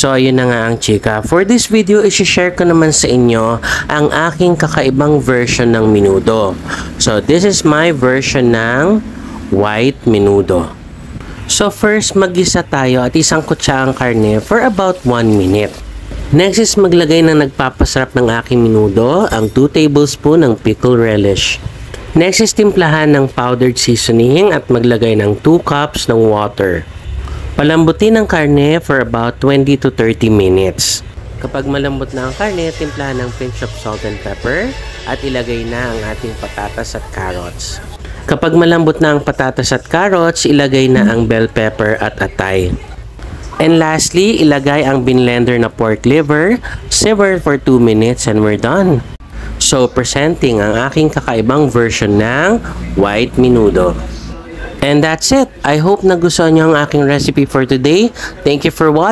So, ayun na nga ang chika. For this video, isi-share ko naman sa inyo ang aking kakaibang version ng menudo. So, this is my version ng white menudo. So, first, mag-isa tayo at isang kutsarang karne for about 1 minute. Next is maglagay ng nagpapasarap ng aking menudo, ang 2 tablespoon ng pickle relish. Next is timplahan ng powdered seasoning at maglagay ng 2 cups ng water. Palambutin ang karne for about 20 to 30 minutes. Kapag malambot na ang karne, timplahan ng pinch of salt and pepper at ilagay na ang ating patatas at carrots. Kapag malambot na ang patatas at carrots, ilagay na ang bell pepper at atay. And lastly, ilagay ang binlender na pork liver, simmer for 2 minutes and we're done. So, presenting ang aking kakaibang version ng white menudo. And that's it. I hope nagustuhan niyo ang aking recipe for today. Thank you for watching.